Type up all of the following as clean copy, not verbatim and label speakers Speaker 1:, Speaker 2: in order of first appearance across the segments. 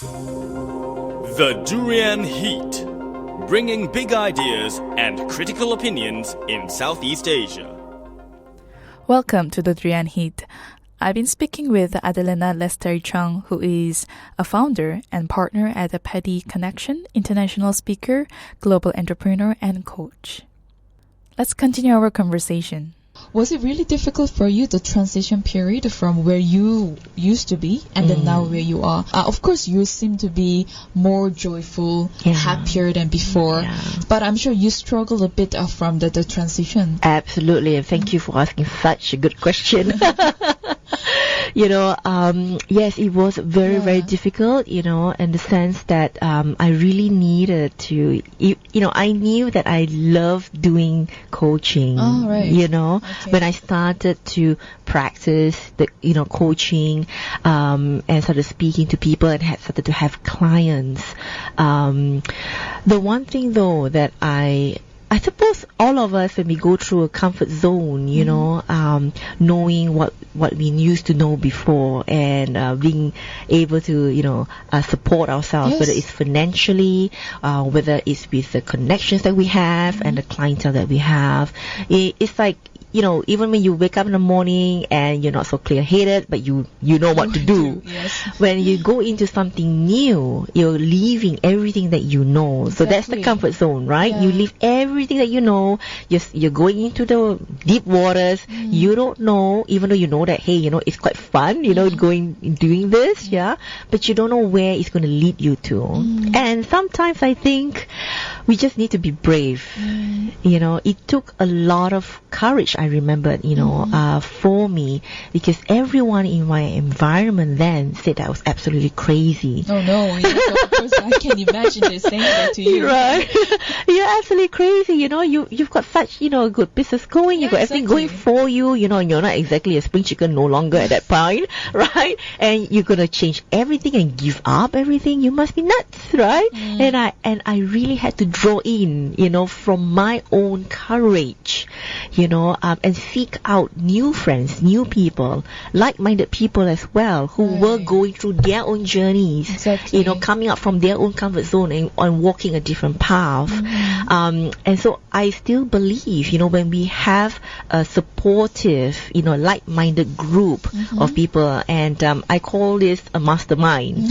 Speaker 1: The Durian Heat, bringing big ideas and critical opinions in Southeast Asia.
Speaker 2: Welcome to the Durian Heat. I've been speaking with Adelena Lester Chung, who is a founder and partner at the Paddy Connection, international speaker, global entrepreneur, and coach. Let's continue our conversation.
Speaker 3: Was it really difficult for you, the transition period from where you used to be and then now where you are? Of course, you seem to be more joyful, happier than before. But I'm sure you struggled a bit from the transition.
Speaker 4: Absolutely, and thank you for asking such a good question. Yes, it was very difficult, in the sense that I really needed to, I knew that I loved doing coaching,
Speaker 3: Okay.
Speaker 4: When I started to practice the, coaching, and started speaking to people and had started to have clients. The one thing though that I suppose all of us, when we go through a comfort zone, knowing what we used to know before and being able to, support ourselves, whether it's financially, whether it's with the connections that we have and the clientele that we have. It's like, even when you wake up in the morning and you're not so clear-headed, but you know what to do. When you go into something new, you're leaving everything that you know. So that's the comfort zone, right? You leave everything that you know. You're going into the deep waters. You don't know, even though you know that, hey, it's quite fun, doing this, but you don't know where it's going to lead you to. And sometimes I think we just need to be brave. It took a lot of courage, I remember, for me, because everyone in my environment then said I was absolutely crazy.
Speaker 3: Oh no, of course I can imagine they're saying that to you.
Speaker 4: Right. You're absolutely crazy, you've got such, good business going, you've got everything going for you, and you're not exactly a spring chicken no longer at that point, right? And you're going to change everything and give up everything. You must be nuts, right? And I really had to draw in, from my own courage, and seek out new friends, new people, like-minded people as well, who were going through their own journeys, coming out from their own comfort zone and walking a different path. And so I still believe, when we have a supportive, like-minded group of people, and I call this a mastermind,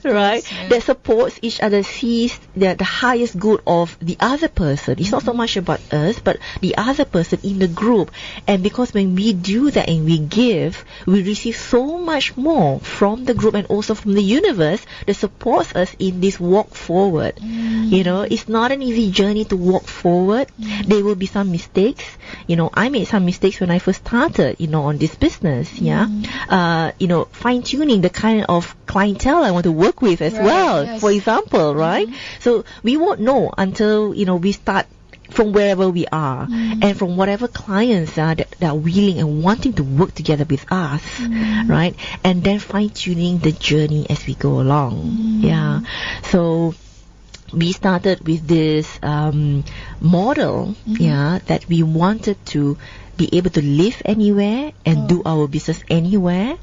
Speaker 4: right? That supports each other, sees the highest good of the other person. It's not so much about us, but the other person in the group. And because when we do that and we give, we receive so much more from the group and also from the universe that supports us in this walk forward. It's not an easy journey to walk forward. There will be some mistakes. I made some mistakes when I first started, on this business. Fine-tuning the kind of clientele I want to work with as well, for example, right? So we won't know until, we start from wherever we are and from whatever clients are that are willing and wanting to work together with us, right? And then fine-tuning the journey as we go along. So we started with this model, that we wanted to be able to live anywhere and do our business anywhere.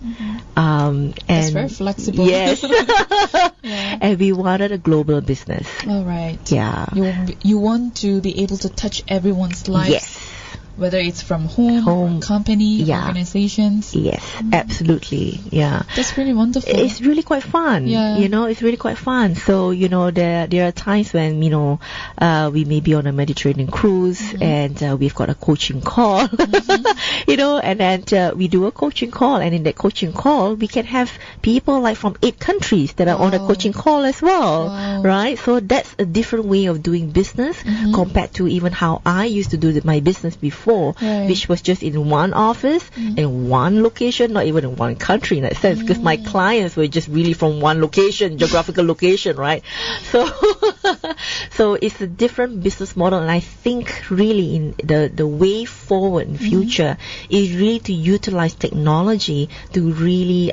Speaker 4: And
Speaker 3: it's very flexible.
Speaker 4: Yes. And we wanted a global business.
Speaker 3: All right.
Speaker 4: Yeah.
Speaker 3: You want to be able to touch everyone's lives.
Speaker 4: Yes.
Speaker 3: Whether it's from home or company, organizations.
Speaker 4: Yes, absolutely. Yeah.
Speaker 3: That's really wonderful.
Speaker 4: It's really quite fun. It's really quite fun. So, there are times when, we may be on a Mediterranean cruise and we've got a coaching call, and then we do a coaching call. And in that coaching call, we can have people like from 8 countries that are on a coaching call as well, right? So that's a different way of doing business compared to even how I used to do my business before. Which was just in one office, in one location, not even in one country in that sense, because my clients were just really from one location, geographical location, right? So it's a different business model, and I think really in the way forward in future is really to utilize technology to really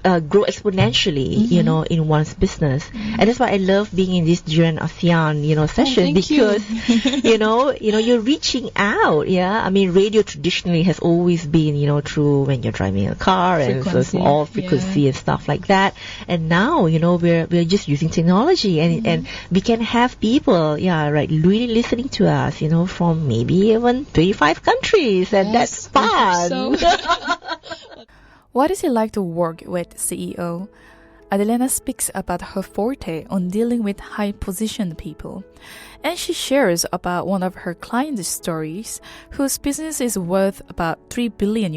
Speaker 4: grow exponentially, you know, in one's business. And that's why I love being in this Durian ASEAN, session, because, you're reaching out. Yeah. I mean, radio traditionally has always been, through when you're driving a car and so small frequency and stuff like that. And now, we're just using technology and we can have people, really listening to us, from maybe even 25 countries. And that's fun.
Speaker 3: So.
Speaker 2: What is it like to work with CEO? Adelena speaks about her forte on dealing with high-positioned people. And she shares about one of her client stories whose business is worth about $3 billion.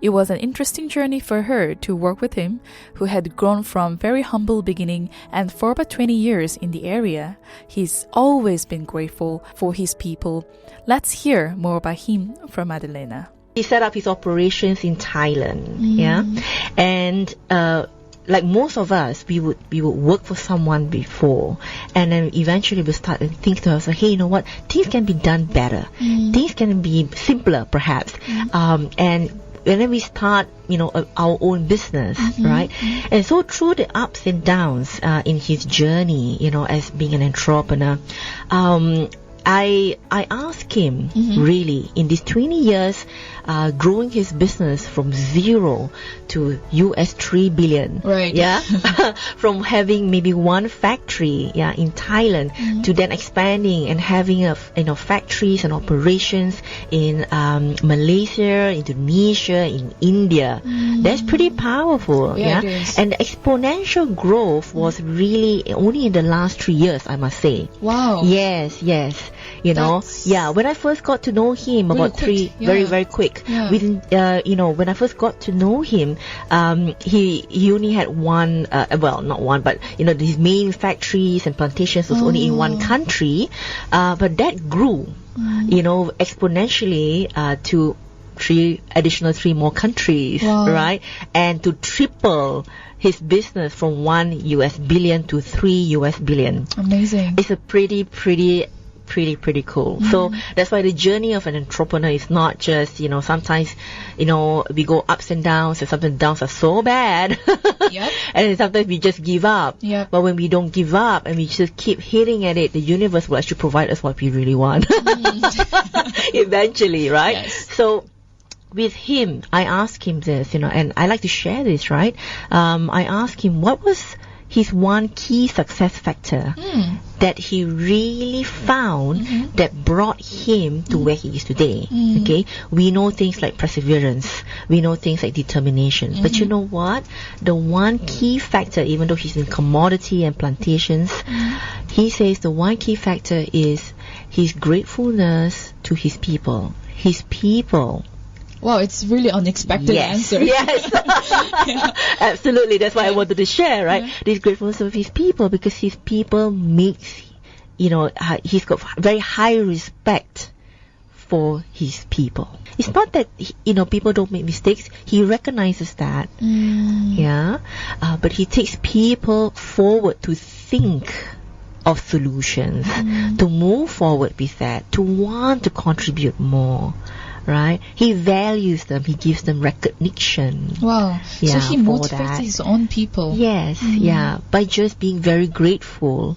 Speaker 2: It was an interesting journey for her to work with him, who had grown from very humble beginning, and for about 20 years in the area. He's always been grateful for his people. Let's hear more about him from Adelena.
Speaker 4: He set up his operations in Thailand, and like most of us, we would work for someone before, and then eventually we start to think to ourselves, hey, you know what? Things can be done better. Things can be simpler, perhaps. And then we start, our own business, right? And so through the ups and downs in his journey, as being an entrepreneur, I asked him, really, in these 20 years, growing his business from zero to US $3 billion.
Speaker 3: Right.
Speaker 4: Yeah. From having maybe one factory, in Thailand, to then expanding and having factories and operations in Malaysia, Indonesia, in India. That's pretty powerful.
Speaker 3: Yeah. It is.
Speaker 4: And the exponential growth was really only in the last 3 years, I must say.
Speaker 3: Wow.
Speaker 4: Yes. When I first got to know him,
Speaker 3: really
Speaker 4: about
Speaker 3: quick.
Speaker 4: very, very quick.
Speaker 3: Yeah.
Speaker 4: Within, when I first got to know him, he only had one, not one, but, his main factories and plantations was only in one country. But that grew, exponentially, to three more countries, right? And to triple his business from $1 billion to $3 billion.
Speaker 2: Amazing.
Speaker 4: It's a pretty cool. So that's why the journey of an entrepreneur is not just, sometimes, we go ups and downs, and sometimes downs are so bad. And sometimes we just give up. But when we don't give up and we just keep hitting at it, the universe will actually provide us what we really want. Eventually, right?
Speaker 3: Yes.
Speaker 4: So with him, I asked him this, and I like to share this, right? I asked him, what was his one key success factor that he really found that brought him to where he is today. Okay, we know things like perseverance, we know things like determination, but you know what? The one key factor, even though he's in commodity and plantations, he says the one key factor is his gratefulness to his people. His people.
Speaker 3: Wow, it's really unexpected answer.
Speaker 4: Yes. Absolutely. That's why I wanted to share, right? This gratefulness of his people, because his people makes, he's got very high respect for his people. It's not that, people don't make mistakes. He recognizes that. But he takes people forward to think of solutions, to move forward with that, to want to contribute more. Right? He values them. He gives them recognition.
Speaker 3: Wow. So he motivates his own people.
Speaker 4: Yes. By just being very grateful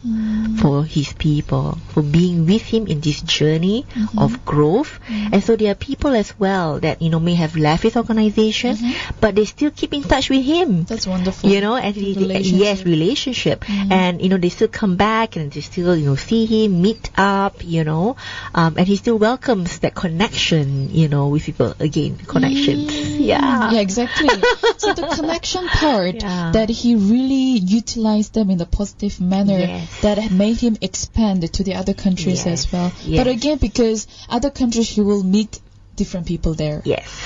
Speaker 4: for his people, for being with him in this journey of growth. And so there are people as well that, may have left his organization, but they still keep in touch with him.
Speaker 3: That's wonderful.
Speaker 4: And relationship. And, they still come back and they still, see him, meet up, and he still welcomes that connection, with people, again, connections.
Speaker 3: Yeah, exactly. So the connection part, that he really utilized them in a positive manner, that made him expand to the other countries as well. But again, because other countries, he will meet different people there.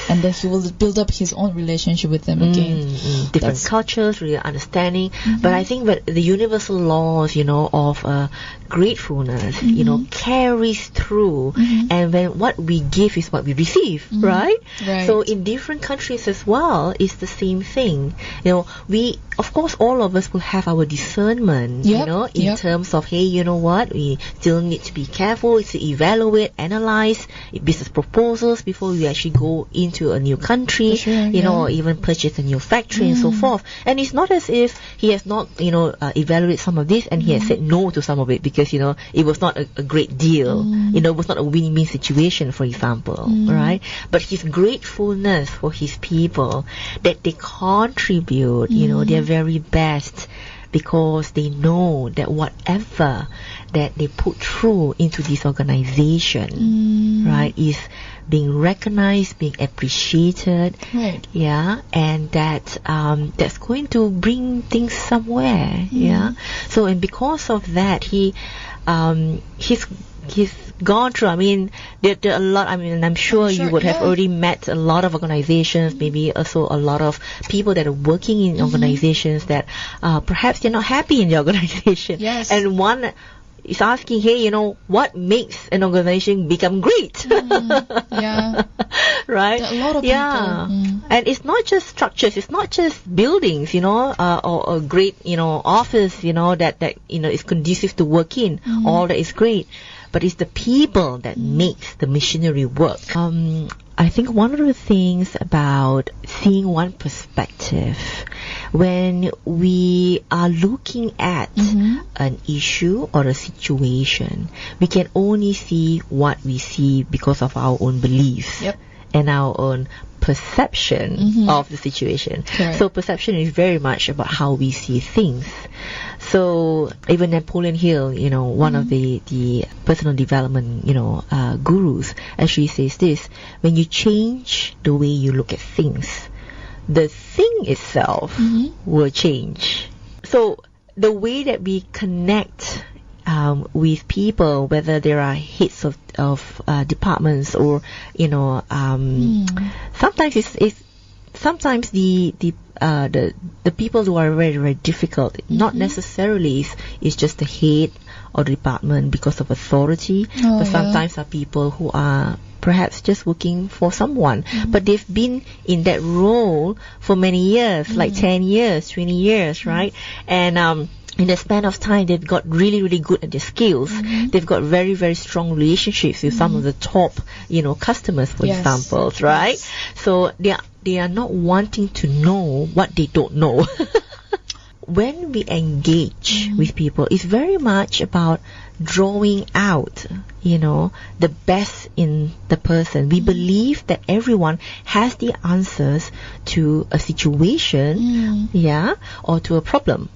Speaker 3: And then he will build up his own relationship with them again.
Speaker 4: Different cultures, really understanding. But I think that the universal laws, of gratefulness, carries through. And when what we give is what we receive, right? So in different countries as well, it's the same thing. We, of course, all of us will have our discernment, in terms of, hey, you know what? We still need to be careful to evaluate, analyze business proposals, skills before we actually go into a new country, or even purchase a new factory and so forth. And it's not as if he has not, evaluated some of this and he has said no to some of it because, it was not a great deal. It was not a win-win situation, for example, right? But his gratefulness for his people, that they contribute, their very best, because they know that whatever that they put through into this organization, right, is being recognized, being appreciated,
Speaker 3: right?
Speaker 4: Yeah, and that that's going to bring things somewhere, yeah. So, and because of that, he's gone through. I mean, there are a lot. I mean, I'm sure you would have already met a lot of organizations, maybe also a lot of people that are working in organizations that perhaps they're not happy in the organization.
Speaker 3: Yes.
Speaker 4: And one is asking, hey, what makes an organization become great?
Speaker 3: Yeah.
Speaker 4: Right?
Speaker 3: There are a lot of people.
Speaker 4: And it's not just structures, it's not just buildings, or a great, office, that is conducive to work in. All that is great. But it's the people that makes the missionary work. I think one of the things about seeing one perspective, when we are looking at an issue or a situation, we can only see what we see because of our own beliefs and our own perception of the situation.
Speaker 3: Correct.
Speaker 4: So perception is very much about how we see things. So even Napoleon Hill, one of the personal development, gurus, actually says this: when you change the way you look at things, the thing itself will change. So the way that we connect with people, whether there are heads of departments or sometimes sometimes the people who are very, very difficult, not necessarily is just the head or the department because of authority, but sometimes are people who are perhaps just working for someone, but they've been in that role for many years, like 10 years, 20 years, right? And in the span of time, they've got really, really good at their skills. They've got very, very strong relationships with some of the top, customers, for example, right?
Speaker 3: Yes.
Speaker 4: So they are not wanting to know what they don't know. When we engage with people, it's very much about drawing out, the best in the person. We believe that everyone has the answers to a situation, or to a problem,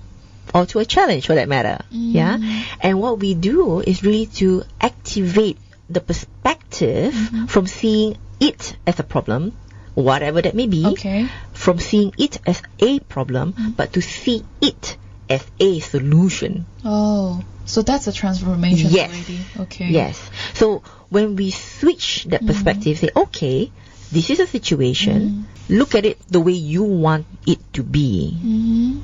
Speaker 4: or to a challenge for that matter, and what we do is really to activate the perspective from seeing it as a problem, whatever that may be, from seeing it as a problem, but to see it as a solution.
Speaker 3: Oh, so that's a transformation already. Okay.
Speaker 4: Yes. So when we switch that perspective, say, okay, this is a situation, look at it the way you want it to be,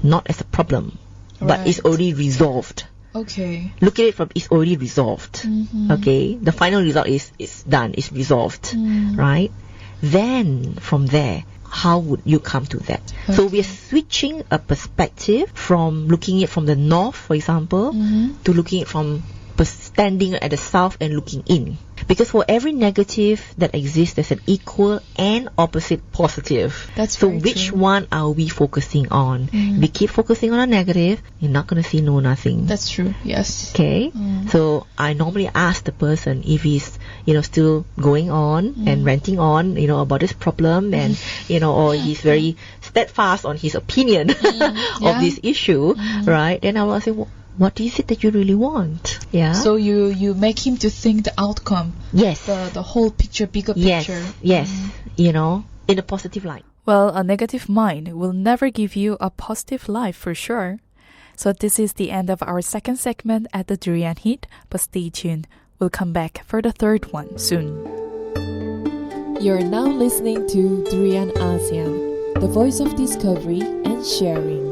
Speaker 4: not as a problem, but it's already resolved.
Speaker 3: Okay.
Speaker 4: Look at it from it's already resolved. Okay. The final result is done, it's resolved, right? Then from there, how would you come to that? So we are switching a perspective from looking at it from the north, for example, to looking at it from standing at the south and looking in. Because for every negative that exists, there's an equal and opposite positive.
Speaker 3: That's
Speaker 4: so
Speaker 3: very
Speaker 4: which
Speaker 3: true.
Speaker 4: one are we focusing on? If we keep focusing on a negative, you're not going to see nothing.
Speaker 3: That's true. Yes.
Speaker 4: Okay. So I normally ask the person if he's still going on and ranting on about this problem, and or he's very steadfast on his opinion of this issue, right? Then I will say, what is it that you really want? Yeah.
Speaker 3: So you make him to think the outcome.
Speaker 4: Yes.
Speaker 3: The whole picture, bigger picture.
Speaker 4: Yes. In a positive light.
Speaker 2: Well, a negative mind will never give you a positive life for sure. So this is the end of our second segment at the Durian Heat, but stay tuned. We'll come back for the third one soon.
Speaker 5: You're now listening to Durian ASEAN, the voice of discovery and sharing.